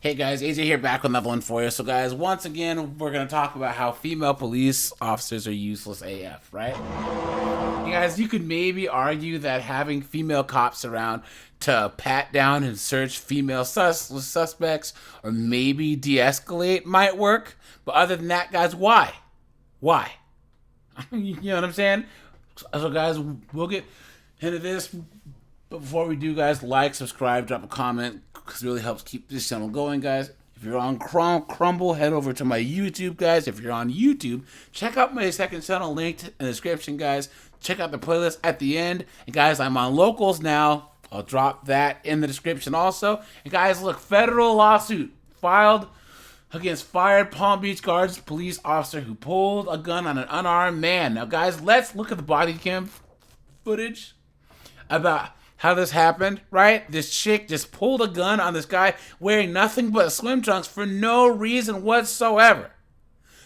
Hey guys, AJ here back with another one for you. So guys, once again, we're going to talk about how female police officers are useless AF, right? You guys, you could maybe argue that having female cops around to pat down and search female suspects or maybe de-escalate might work. But other than that, guys, why? Why? You know what I'm saying? So guys, we'll get into this. But before we do, guys, like, subscribe, drop a comment, because it really helps keep this channel going, guys. If you're on Crumble, head over to my YouTube, guys. If you're on YouTube, check out my second channel linked in the description, guys. Check out the playlist at the end. And, guys, I'm on Locals now. I'll drop that in the description also. And, guys, look, federal lawsuit filed against fired Palm Beach Gardens police officer who pulled a gun on an unarmed man. Now, guys, let's look at the body cam footage about how this happened, right? This chick just pulled a gun on this guy wearing nothing but swim trunks for no reason whatsoever.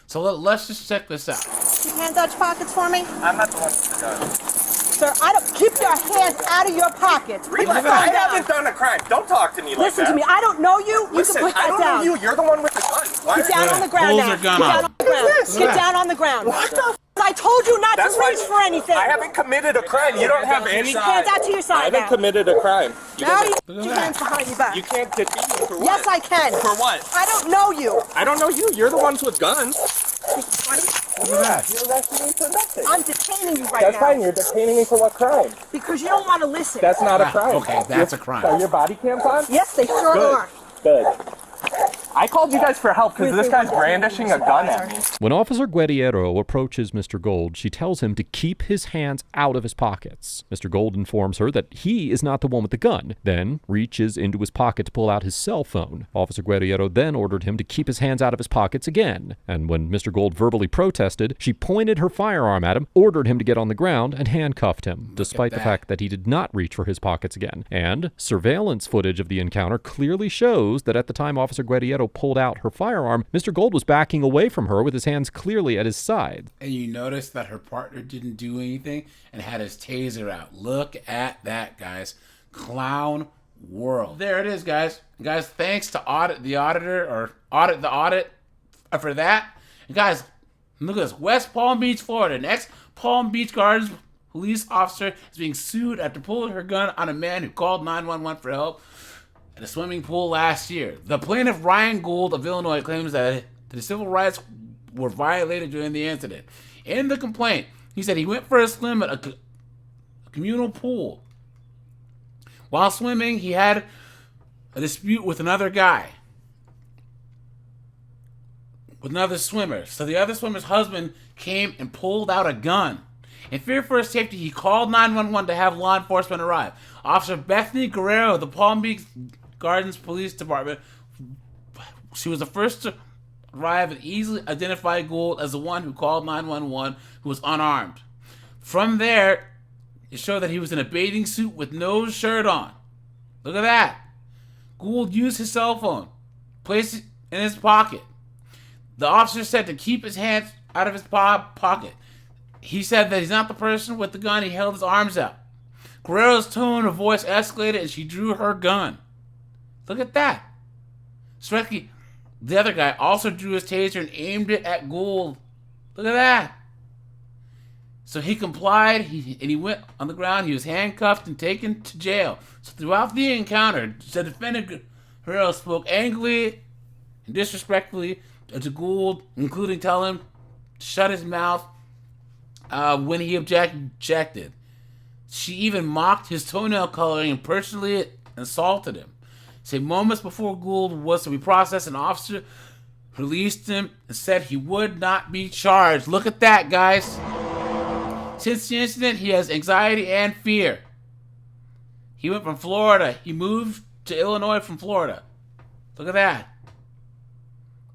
So let's just check this out. Keep your hands out your pockets for me. I'm not the one with the gun. Sir, I don't keep your hands out of your pockets. Put your phone I down. haven't done a crime. Don't talk to me like Listen that. to me. I don't know you. Listen, you can put I that don't down. know you. You're the one with the gun. Why Get down on the ground Pulls now. her gun Get off. down on the ground. What's this? Get down on the ground. What the? I told you not That's to reach for anything. I haven't committed a crime. You don't have any. Hands out to your I side haven't now. committed a crime. Now you Look put at your that. hands behind your back. You can't detain me for what? Yes, I can. For what? I don't know you. I don't know you. You're the ones with guns. Look at that. You're arresting me for nothing. I'm detaining you right That's now. fine. You're detaining me for what crime? Because you don't want to listen. That's not a crime. Okay, that's a crime. Are your body cams on? Yes, they sure Good. are. Good. I called you guys for help because this guy's brandishing a gun at me. When Officer Guerriero approaches Mr. Gold, she tells him to keep his hands out of his pockets. Mr. Gold informs her that he is not the one with the gun, then reaches into his pocket to pull out his cell phone. Officer Guerriero then ordered him to keep his hands out of his pockets again, and when Mr. Gold verbally protested, she pointed her firearm at him, ordered him to get on the ground, and handcuffed him, despite the that. fact that he did not reach for his pockets again. And surveillance footage of the encounter clearly shows that at the time Officer Guerriero pulled out her firearm, Mr. Gold was backing away from her with his hands clearly at his side. And you notice that her partner didn't do anything and had his taser out. Look at that, guys. Clown world. There it is, guys. Guys, thanks to Audit the Audit for that. And guys, look at this. West Palm Beach, Florida. An ex-Palm Beach Gardens police officer is being sued after pulling her gun on a man who called 911 for help at a swimming pool last year. The plaintiff, Ryan Gould of Illinois, claims that his civil rights were violated during the incident. In the complaint, he said he went for a swim at a communal pool. While swimming, he had a dispute with another guy, with another swimmer. So the other swimmer's husband came and pulled out a gun. In fear for his safety, he called 911 to have law enforcement arrive. Officer Bethany Guerrero of the Palm Beach Gardens Police Department, she was the first to arrive and easily identify Gould as the one who called 911, who was unarmed. From there, it showed that he was in a bathing suit with no shirt on. Look at that. Gould used his cell phone, placed it in his pocket. The officer said to keep his hands out of his pocket. He said that he's not the person with the gun. He held his arms out. Guerrero's tone of voice escalated and she drew her gun. Look at that. Stretke, the other guy, also drew his taser and aimed it at Gould. Look at that. So he complied, and he went on the ground. He was handcuffed and taken to jail. So throughout the encounter, the defendant Guerrero spoke angrily and disrespectfully to Gould, including telling him to shut his mouth when he objected. She even mocked his toenail coloring and personally assaulted him. Say moments before Gould was to be processed, an officer released him and said he would not be charged. Look at that, guys. Since the incident, he has anxiety and fear. He went from Florida. He moved to Illinois from Florida. Look at that.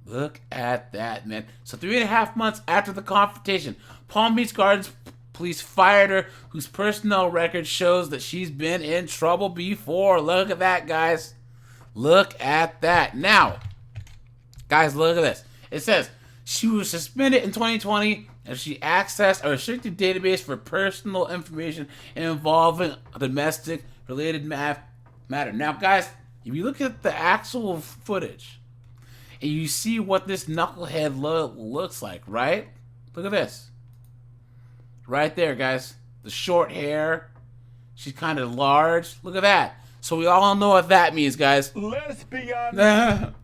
Look at that, man. So 3.5 months after the confrontation, Palm Beach Gardens police fired her, whose personnel record shows that she's been in trouble before. Look at that, guys. Look at that. Now, guys, look at this. It says she was suspended in 2020 and she accessed a restricted database for personal information involving a domestic related matter. Now, guys, if you look at the actual footage and you see what this knucklehead looks like, right? Look at this. Right there, guys. The short hair. She's kind of large. Look at that. So we all know what that means, guys. Lesbian.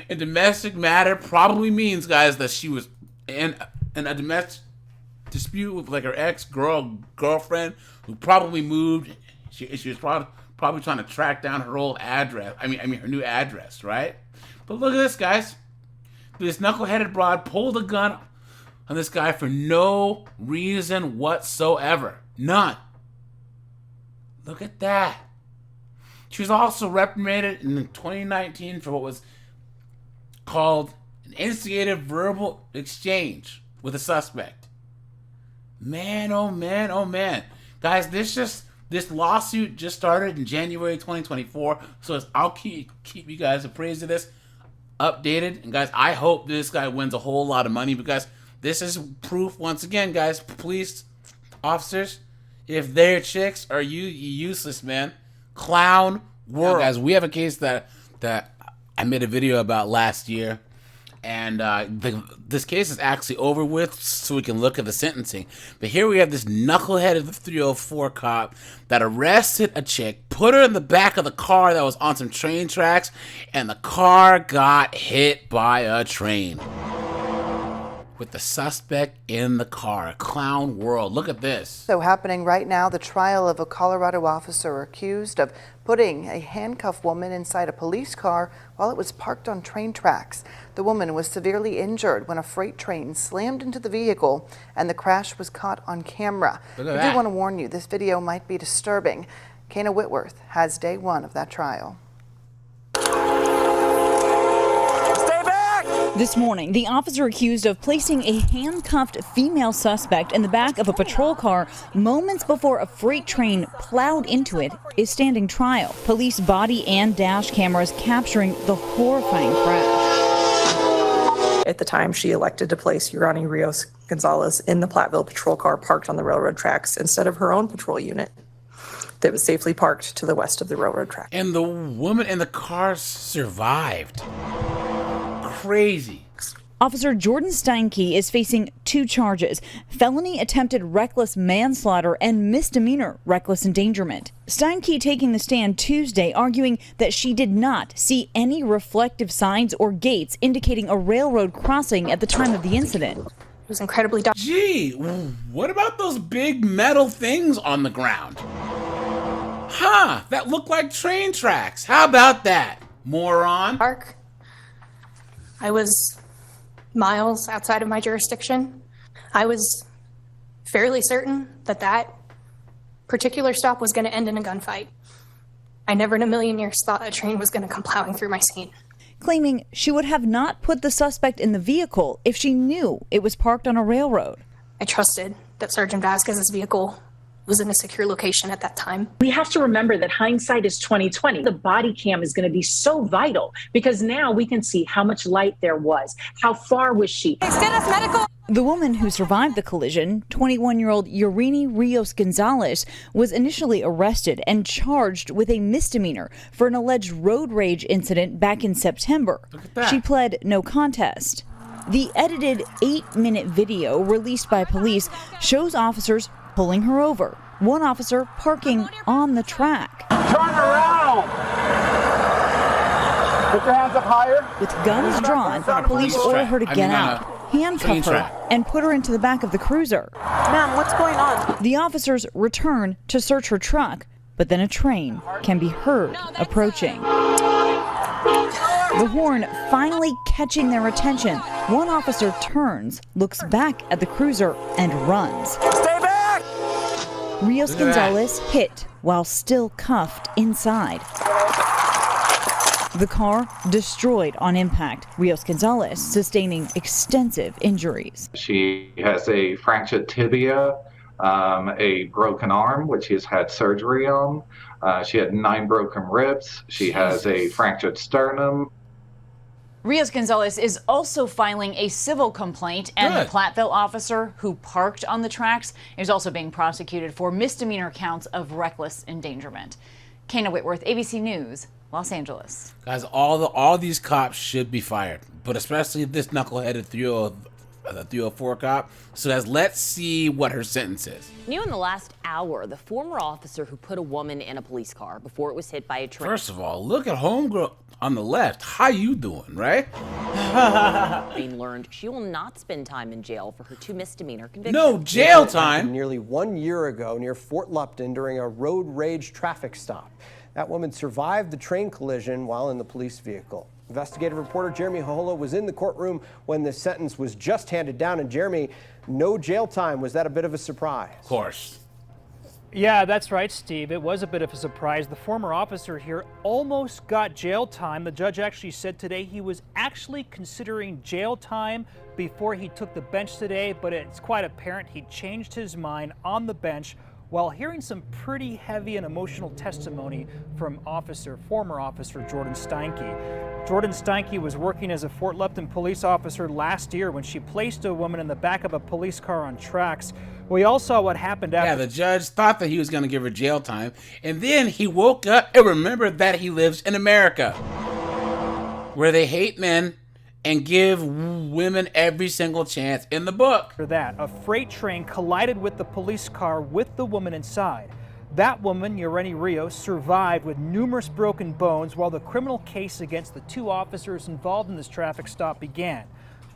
And domestic matter probably means, guys, that she was in a domestic dispute with like her girlfriend who probably moved. She was probably trying to track down her old address. I mean her new address, right? But look at this, guys. This knuckleheaded broad pulled a gun on this guy for no reason whatsoever. None. Look at that. She was also reprimanded in 2019 for what was called an instigated verbal exchange with a suspect. Man, oh man, oh man. Guys, this lawsuit just started in January 2024, so I'll keep you guys appraised of this, updated. And guys, I hope this guy wins a whole lot of money, because this is proof, once again, guys, police officers, if their chicks are useless, man. Clown world. Now, guys, we have a case that I made a video about last year, and this case is actually over with, so we can look at the sentencing. But here we have this knucklehead of the 304 cop that arrested a chick, put her in the back of the car that was on some train tracks, and the car got hit by a train with the suspect in the car. Clown world. Look at this. So happening right now, the trial of a Colorado officer accused of putting a handcuffed woman inside a police car while it was parked on train tracks. The woman was severely injured when a freight train slammed into the vehicle, and the crash was caught on camera. I do want to warn you, this video might be disturbing. Kana Whitworth has day one of that trial. This morning, the officer accused of placing a handcuffed female suspect in the back of a patrol car moments before a freight train plowed into it is standing trial. Police body and dash cameras capturing the horrifying crash. At the time, she elected to place Urani Rios Gonzalez in the Platteville patrol car parked on the railroad tracks instead of her own patrol unit that was safely parked to the west of the railroad track. And the woman in the car survived. Crazy. Officer Jordan Steinke is facing 2 charges: felony attempted reckless manslaughter and misdemeanor reckless endangerment. Steinke taking the stand Tuesday, arguing that she did not see any reflective signs or gates indicating a railroad crossing at the time of the incident. It was incredibly dark. Gee, what about those big metal things on the ground? Huh, that looked like train tracks. How about that, moron? Park. I was miles outside of my jurisdiction. I was fairly certain that that particular stop was going to end in a gunfight. I never in a million years thought a train was going to come plowing through my scene. Claiming she would have not put the suspect in the vehicle if she knew it was parked on a railroad. I trusted that Sergeant Vasquez's vehicle was in a secure location at that time. We have to remember that hindsight is 20/20. The body cam is going to be so vital because now we can see how much light there was. How far was she? Extend us medical. The woman who survived the collision, 21-year-old Urani Rios Gonzalez, was initially arrested and charged with a misdemeanor for an alleged road rage incident back in September. She pled no contest. The edited 8-minute video released by police shows officers pulling her over, one officer parking on the track. Turn around! Put your hands up higher. With guns drawn, police order her to get out, handcuff her, and put her into the back of the cruiser. Ma'am, what's going on? The officers return to search her truck, but then a train can be heard approaching. The horn finally catching their attention. One officer turns, looks back at the cruiser, and runs. Stay back! Rios Gonzalez hit while still cuffed inside. The car destroyed on impact. Rios Gonzalez sustaining extensive injuries. She has a fractured tibia, a broken arm, which she's had surgery on. She had 9 broken ribs. She has a fractured sternum. Rios Gonzalez is also filing a civil complaint, and the Platteville officer who parked on the tracks is also being prosecuted for misdemeanor counts of reckless endangerment. Kana Whitworth, ABC News, Los Angeles. Guys, all these cops should be fired, but especially this knuckleheaded 304 cop. So guys, let's see what her sentence is. New in the last hour, the former officer who put a woman in a police car before it was hit by a train. First of all, look at homegirl on the left. How you doing, right? Train learned she will not spend time in jail for her 2 misdemeanor convictions. No jail time. Nearly 1 year ago near Fort Lupton during a road rage traffic stop. That woman survived the train collision while in the police vehicle. Investigative reporter Jeremy Hohola was in the courtroom when the sentence was just handed down. And Jeremy, no jail time. Was that a bit of a surprise? Of course. Yeah, that's right, Steve. It was a bit of a surprise. The former officer here almost got jail time. The judge actually said today he was actually considering jail time before he took the bench today, but it's quite apparent he changed his mind on the bench while hearing some pretty heavy and emotional testimony from former officer Jordan Steinke. Jordan Steinke was working as a Fort Lupton police officer last year when she placed a woman in the back of a police car on tracks. We all saw what happened after. Yeah, the judge thought that he was going to give her jail time, and then he woke up and remembered that he lives in America, where they hate men and give women every single chance in the book. For that, a freight train collided with the police car with the woman inside. That woman, Yoreni Rios, survived with numerous broken bones while the criminal case against the 2 officers involved in this traffic stop began.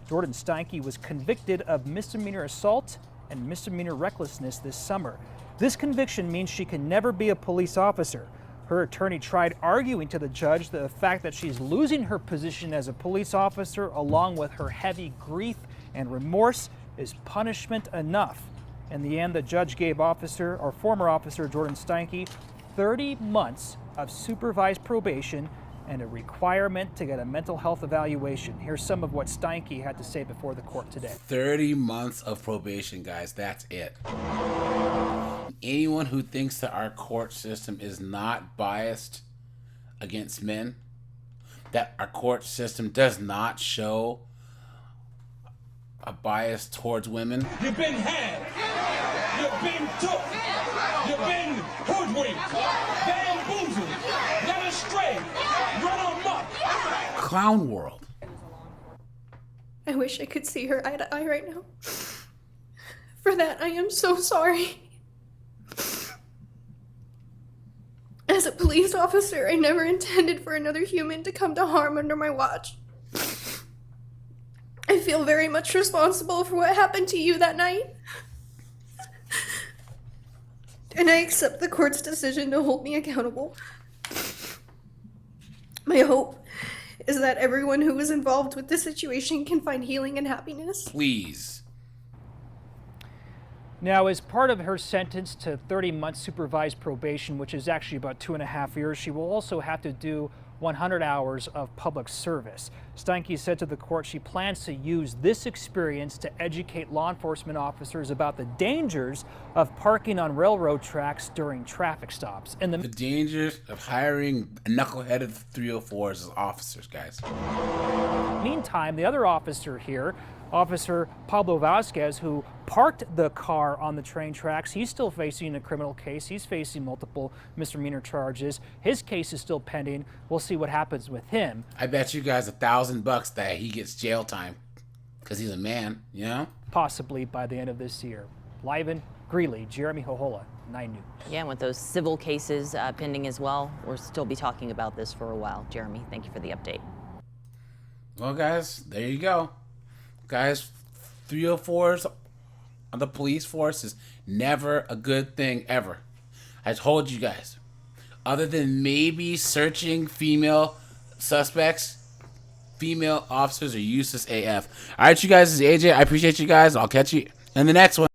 Jordan Steinke was convicted of misdemeanor assault and misdemeanor recklessness this summer. This conviction means she can never be a police officer. Her attorney tried arguing to the judge the fact that she's losing her position as a police officer, along with her heavy grief and remorse, is punishment enough. In the end, the judge gave former officer Jordan Steinke 30 months of supervised probation and a requirement to get a mental health evaluation. Here's some of what Steinke had to say before the court today. 30 months of probation, guys. That's it. Anyone who thinks that our court system is not biased against men, that our court system does not show a bias towards women. You've been had. You've been took. You've been hoodwinked, bamboozled, led astray, run amok. Clown world. I wish I could see her eye to eye right now. For that, I am so sorry. As a police officer, I never intended for another human to come to harm under my watch. I feel very much responsible for what happened to you that night. And I accept the court's decision to hold me accountable. My hope is that everyone who was involved with this situation can find healing and happiness. Please. Now, as part of her sentence to 30 months supervised probation, which is actually about 2.5 years, she will also have to do 100 hours of public service. Steinke said to the court she plans to use this experience to educate law enforcement officers about the dangers of parking on railroad tracks during traffic stops. And the dangers of hiring knuckleheaded 304s as officers, guys. Meantime, the other officer here, Officer Pablo Vasquez, who parked the car on the train tracks, he's still facing a criminal case. He's facing multiple misdemeanor charges. His case is still pending. We'll see what happens with him. I bet you guys $1,000 that he gets jail time because he's a man, you know? Possibly by the end of this year. Live in Greeley, Jeremy Hohola, 9 News. Yeah, and with those civil cases pending as well, we'll still be talking about this for a while. Jeremy, thank you for the update. Well, guys, there you go. Guys, 304s on the police force is never a good thing ever. I told you guys. Other than maybe searching female suspects, female officers are useless AF. All right, you guys, this is AJ. I appreciate you guys. I'll catch you in the next one.